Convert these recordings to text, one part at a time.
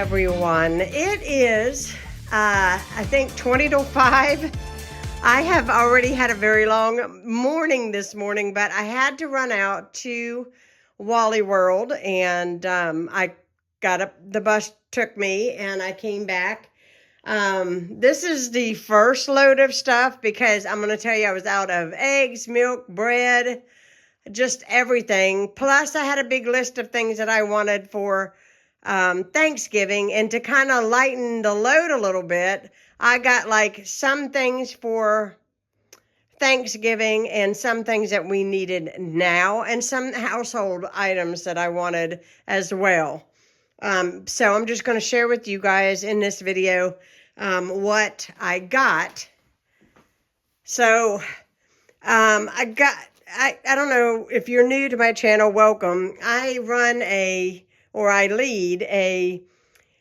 everyone. It is, I think 20 to 5. I have already had a very long morning this morning, but I had to run out to Wally World, and I got up, the bus took me, and I came back. This is the first load of stuff because I'm going to tell you I was out of eggs, milk, bread, just everything. Plus, I had a big list of things that I wanted for Thanksgiving, and to kind of lighten the load a little bit, I got like some things for Thanksgiving and some things that we needed now and some household items that I wanted as well. So I'm just going to share with you guys in this video what I got. So I don't know if you're new to my channel, welcome. I lead a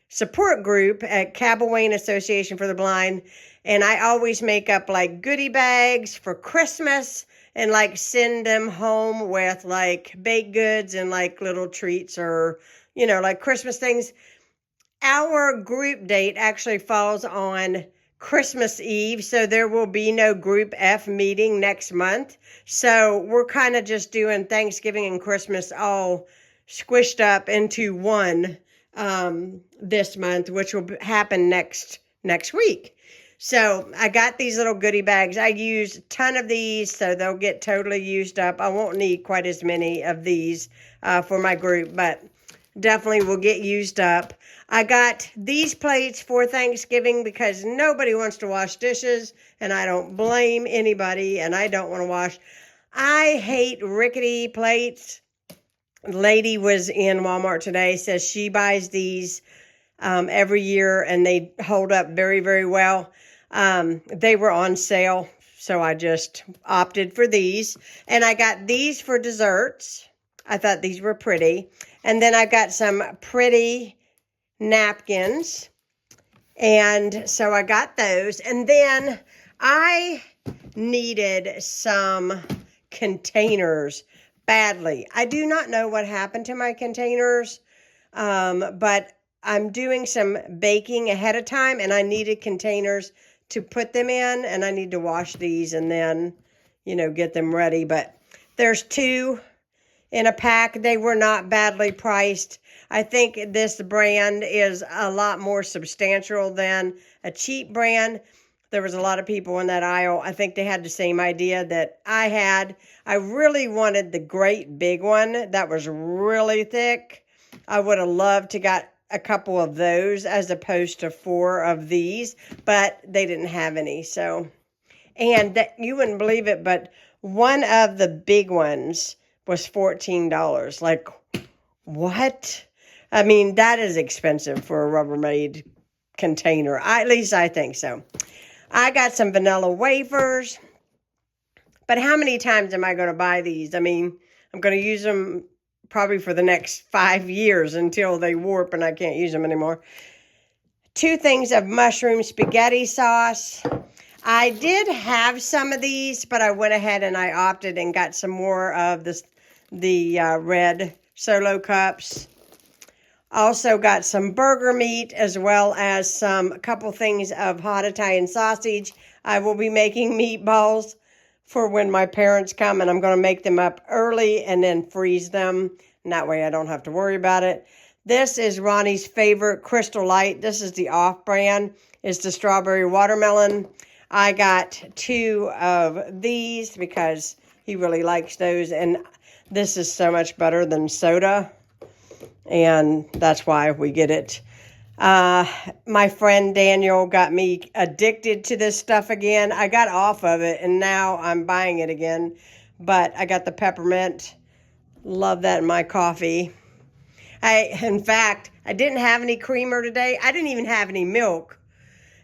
support group at Cabell Wayne Association for the Blind, and I always make up like goodie bags for Christmas and like send them home with like baked goods and like little treats or, you know, like Christmas things. Our group date actually falls on Christmas Eve, so there will be no Group F meeting next month. So we're kind of just doing Thanksgiving and Christmas all squished up into one this month, which will happen next week. So I got these little goodie bags. I use a ton of these, so they'll get totally used up. I won't need quite as many of these for my group, but definitely will get used up. I got these plates for Thanksgiving because nobody wants to wash dishes, and I don't blame anybody, and I don't want to wash. I hate rickety plates. Lady was in Walmart today, says she buys these every year, and they hold up very, very well. They were on sale, so I just opted for these. And I got these for desserts. I thought these were pretty. And then I got some pretty napkins. And so I got those. And then I needed some containers badly. I do not know what happened to my containers, but I'm doing some baking ahead of time, and I needed containers to put them in, and I need to wash these and then, you know, get them ready. But there's 2 in a pack. They were not badly priced. I think this brand is a lot more substantial than a cheap brand. There was a lot of people in that aisle. I think they had the same idea that I had. I really wanted the great big one that was really thick. I would have loved to got a couple of those as opposed to 4 of these, but they didn't have any. So, and that, you wouldn't believe it, but one of the big ones was $14. Like, what? I mean, that is expensive for a Rubbermaid container. At least I think so. I got some vanilla wafers, but how many times am I going to buy these? I mean, I'm going to use them probably for the next 5 years until they warp and I can't use them anymore. 2 things of mushroom spaghetti sauce. I did have some of these, but I went ahead and I opted and got some more of the red Solo cups. Also got some burger meat as well as a couple things of hot Italian sausage. I will be making meatballs for when my parents come, and I'm going to make them up early and then freeze them. And that way I don't have to worry about it. This is Ronnie's favorite Crystal Light. This is the off-brand. It's the strawberry watermelon. I got 2 of these because he really likes those. And this is so much better than soda. And that's why we get it. My friend Daniel got me addicted to this stuff again. I got off of it, and now I'm buying it again. But I got the peppermint. Love that in my coffee. In fact, I didn't have any creamer today. I didn't even have any milk.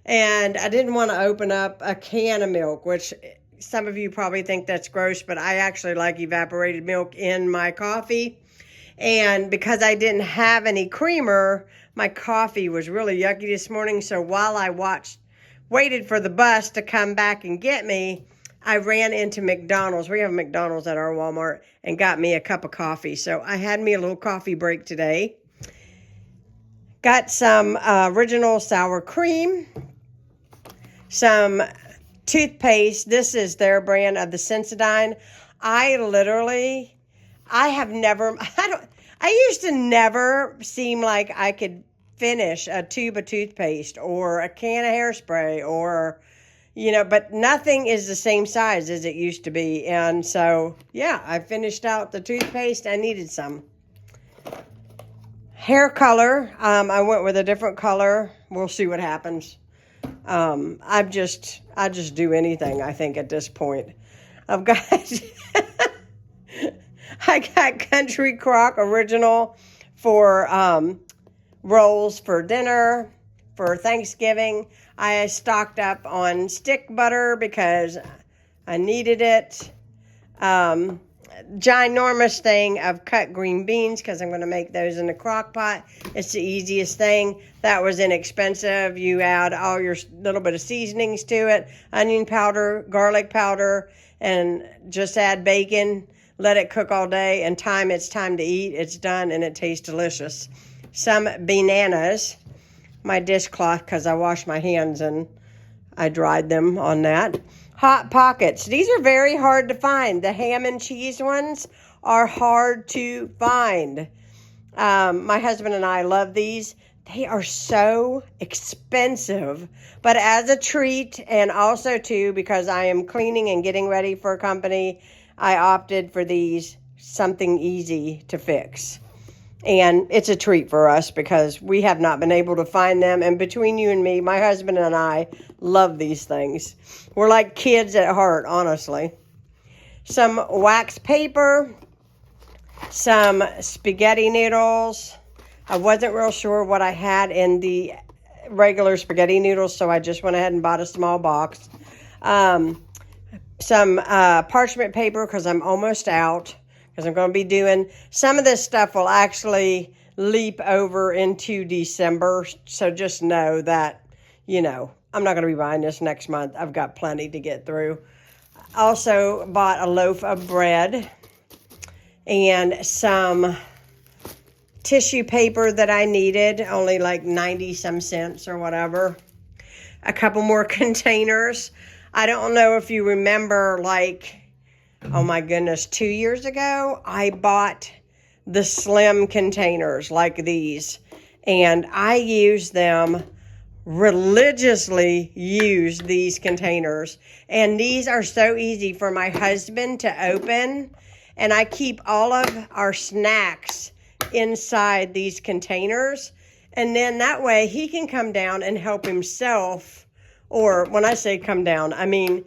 And I didn't want to open up a can of milk, which some of you probably think that's gross, but I actually like evaporated milk in my coffee. And because I didn't have any creamer, my coffee was really yucky this morning. So while I waited for the bus to come back and get me, I ran into McDonald's. We have McDonald's at our Walmart, and got me a cup of coffee. So I had me a little coffee break today. Got some original sour cream, some toothpaste. This is their brand of the Sensodyne. I used to never seem like I could finish a tube of toothpaste or a can of hairspray or, but nothing is the same size as it used to be. And so, yeah, I finished out the toothpaste. I needed some. Hair color, I went with a different color. We'll see what happens. I just do anything, I think, at this point. I've got, I got Country Crock Original for rolls for dinner, for Thanksgiving. I stocked up on stick butter because I needed it. Ginormous thing of cut green beans because I'm going to make those in the crock pot. It's the easiest thing. That was inexpensive. You add all your little bit of seasonings to it, onion powder, garlic powder, and just add bacon. Let it cook all day, and it's time to eat. It's done, and it tastes delicious. Some bananas, my dishcloth, because I washed my hands and I dried them on that. Hot Pockets. These are very hard to find. The ham and cheese ones are hard to find. My husband and I love these. They are so expensive, but as a treat, and also too because I am cleaning and getting ready for a company, I opted for these, something easy to fix. And it's a treat for us because we have not been able to find them. And between you and me, my husband and I love these things. We're like kids at heart, honestly. Some wax paper, some spaghetti noodles. I wasn't real sure what I had in the regular spaghetti noodles, so I just went ahead and bought a small box. Some parchment paper because I'm almost out. Because I'm going to be doing, some of this stuff will actually leap over into December. So just know that, I'm not going to be buying this next month. I've got plenty to get through. Also bought a loaf of bread and some tissue paper that I needed, only like 90 some cents or whatever. A couple more containers. I don't know if you remember, oh my goodness, 2 years ago, I bought the slim containers like these, and I use them, religiously use these containers, and these are so easy for my husband to open, and I keep all of our snacks inside these containers, and then that way he can come down and help himself, or when I say come down, I mean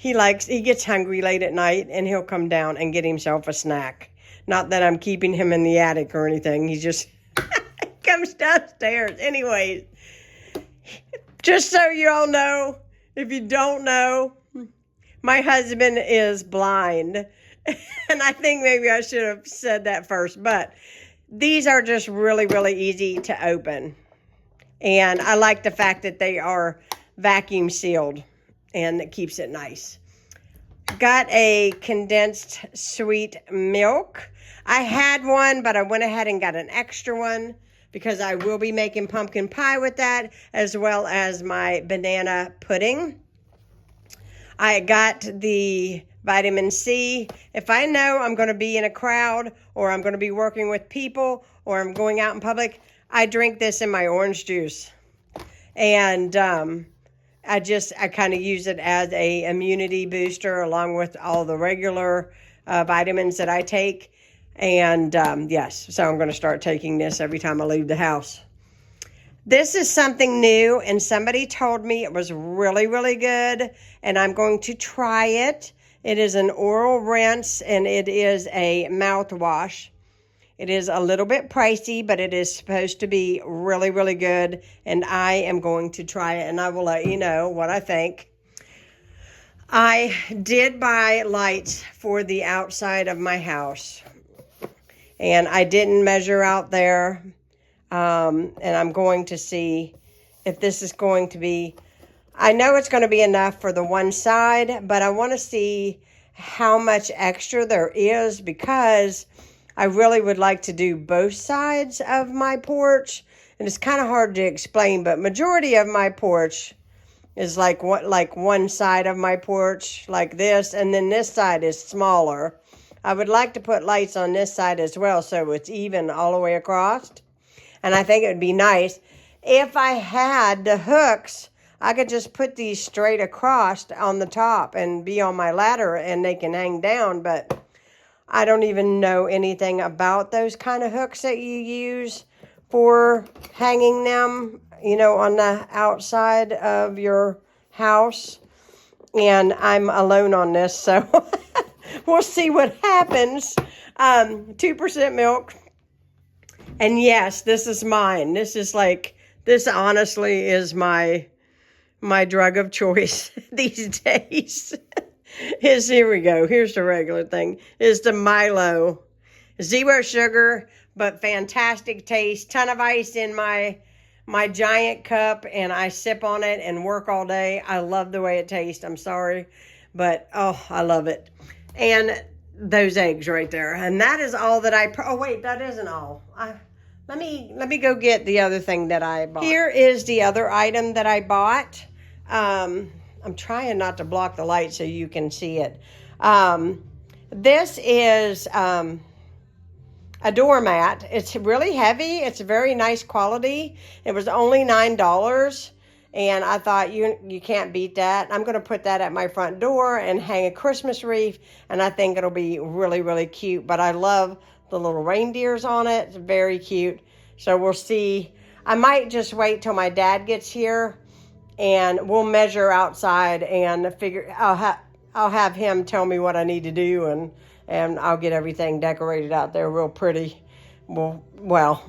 he gets hungry late at night and he'll come down and get himself a snack. Not that I'm keeping him in the attic or anything. He just comes downstairs. Anyways, just so you all know, if you don't know, my husband is blind. And I think maybe I should have said that first. But these are just really, really easy to open. And I like the fact that they are vacuum sealed. And it keeps it nice. Got a condensed sweet milk. I had one, but I went ahead and got an extra one because I will be making pumpkin pie with that, as well as my banana pudding. I got the vitamin C. If I know I'm going to be in a crowd, or I'm going to be working with people, or I'm going out in public, I drink this in my orange juice. And I kind of use it as a immunity booster along with all the regular vitamins that I take. And yes, so I'm going to start taking this every time I leave the house. This is something new, and somebody told me it was really, really good, and I'm going to try it. It is an oral rinse, and it is a mouthwash. It is a little bit pricey, but it is supposed to be really, really good, and I am going to try it, and I will let you know what I think. I did buy lights for the outside of my house, and I didn't measure out there, and I'm going to see if this is going to be, I know it's going to be enough for the one side, but I want to see how much extra there is, because I really would like to do both sides of my porch, And it's kind of hard to explain, but majority of my porch is like one side of my porch like this, and then this side is smaller. I would like to put lights on this side as well so it's even all the way across. And I think it would be nice if I had the hooks. I could just put these straight across on the top and be on my ladder and they can hang down, but I don't even know anything about those kind of hooks that you use for hanging them, you know, on the outside of your house. And I'm alone on this, so we'll see what happens. 2% milk. And yes, this is mine. This honestly is my drug of choice these days. Here we go. Here's the regular thing. Is the Milo. 0 sugar, but fantastic taste. Ton of ice in my giant cup, and I sip on it and work all day. I love the way it tastes. I'm sorry, but oh, I love it. And those eggs right there. And that is all that oh wait, that isn't all. Let me go get the other thing that I bought. Here is the other item that I bought. I'm trying not to block the light so you can see it. This is a doormat. It's really heavy. It's very nice quality. It was only $9. And I thought, you can't beat that. I'm going to put that at my front door and hang a Christmas wreath. And I think it'll be really, really cute. But I love the little reindeers on it. It's very cute. So we'll see. I might just wait till my dad gets here. And we'll measure outside and figure. I'll have him tell me what I need to do. And I'll get everything decorated out there real pretty. Well,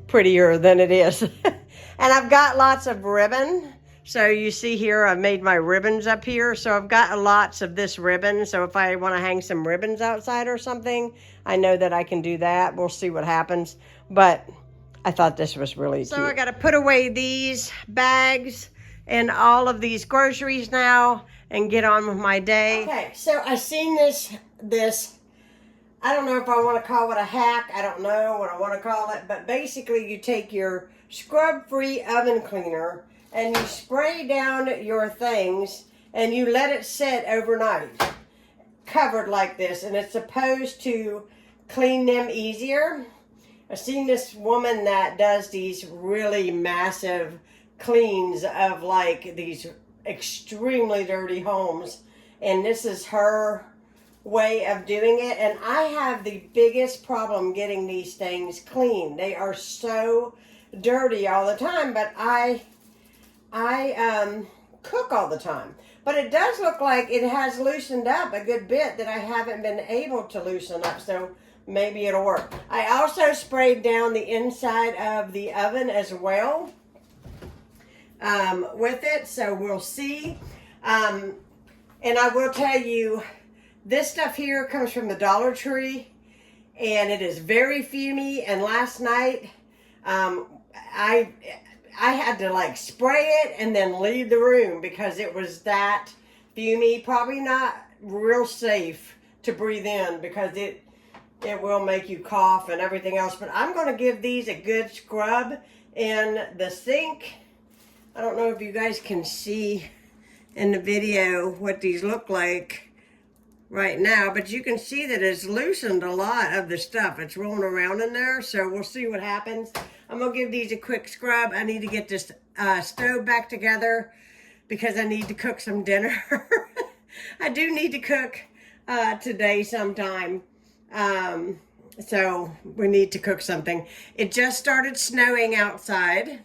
prettier than it is. And I've got lots of ribbon. So you see here, I've made my ribbons up here. So I've got lots of this ribbon. So if I want to hang some ribbons outside or something, I know that I can do that. We'll see what happens. But I thought this was really cute. So I got to put away these bags and all of these groceries now and get on with my day. Okay, so I seen this, I don't know if I want to call it a hack. I don't know what I want to call it. But basically you take your scrub-free oven cleaner and you spray down your things and you let it sit overnight, covered like this, and it's supposed to clean them easier. I've seen this woman that does these really massive cleans of like these extremely dirty homes, and this is her way of doing it. And I have the biggest problem getting these things clean. They are so dirty all the time, but I cook all the time. But it does look like it has loosened up a good bit that I haven't been able to loosen up, so maybe it'll work. I also sprayed down the inside of the oven as well with it, so we'll see. And I will tell you, this stuff here comes from the Dollar Tree, and it is very fumey. And last night, I had to like spray it and then leave the room because it was that fumey. Probably not real safe to breathe in because it will make you cough and everything else. But I'm going to give these a good scrub in the sink. I don't know if you guys can see in the video what these look like right now, but you can see that it's loosened a lot of the stuff. It's rolling around in there, so we'll see what happens. I'm gonna give these a quick scrub. I need to get this stove back together because I need to cook some dinner. I do need to cook today sometime. So we need to cook something. It just started snowing outside.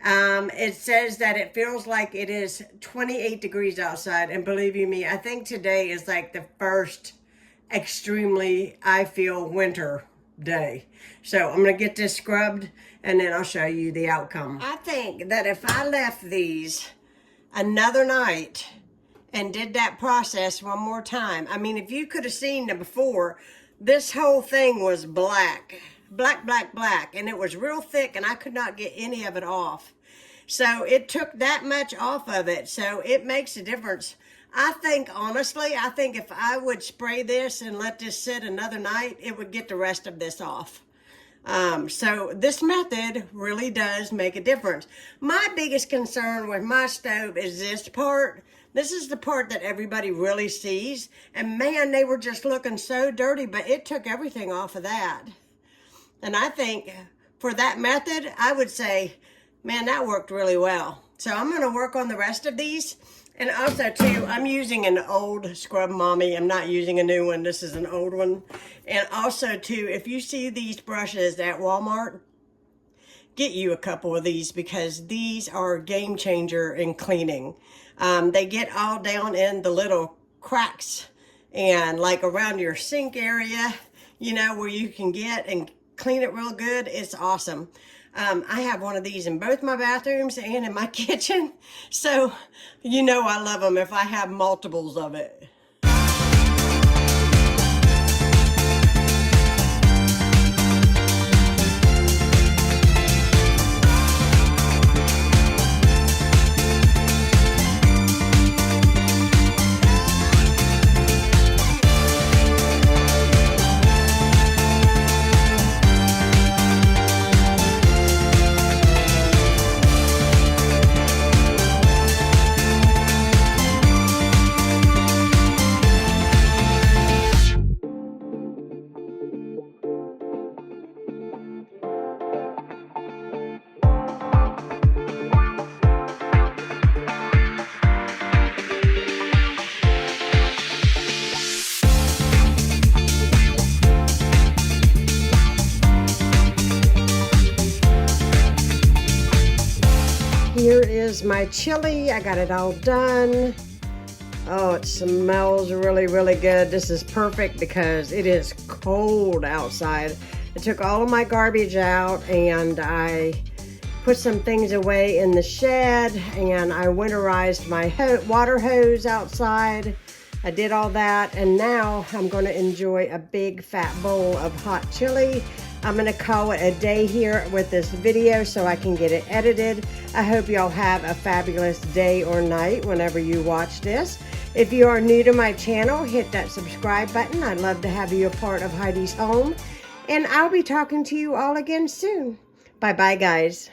It says that it feels like it is 28 degrees outside, and believe you me, I think today is like the first extremely, I feel, winter day. So I'm gonna get this scrubbed and then I'll show you the outcome. I think that if I left these another night and did that process one more time, I mean, if you could have seen them before, this whole thing was black, and it was real thick, and I could not get any of it off. So it took that much off of it, so it makes a difference. I think, honestly, if I would spray this and let this sit another night, it would get the rest of this off. So this method really does make a difference. My biggest concern with my stove is this part. This is the part that everybody really sees. And man, they were just looking so dirty, but it took everything off of that. And I think for that method, I would say, man, that worked really well. So I'm going to work on the rest of these. And also, too, I'm using an old Scrub Mommy. I'm not using a new one. This is an old one. And also, too, if you see these brushes at Walmart, get you a couple of these because these are a game changer in cleaning. They get all down in the little cracks and like around your sink area, you know, where you can get and clean it real good. It's awesome. I have one of these in both my bathrooms and in my kitchen. So, you know I love them if I have multiples of it. Here is my chili. I got it all done. Oh, it smells really, really good. This is perfect because it is cold outside. I took all of my garbage out and I put some things away in the shed and I winterized my water hose outside. I did all that and now I'm going to enjoy a big fat bowl of hot chili. I'm going to call it a day here with this video so I can get it edited. I hope y'all have a fabulous day or night whenever you watch this. If you are new to my channel, hit that subscribe button. I'd love to have you a part of Heidi's home. And I'll be talking to you all again soon. Bye-bye, guys.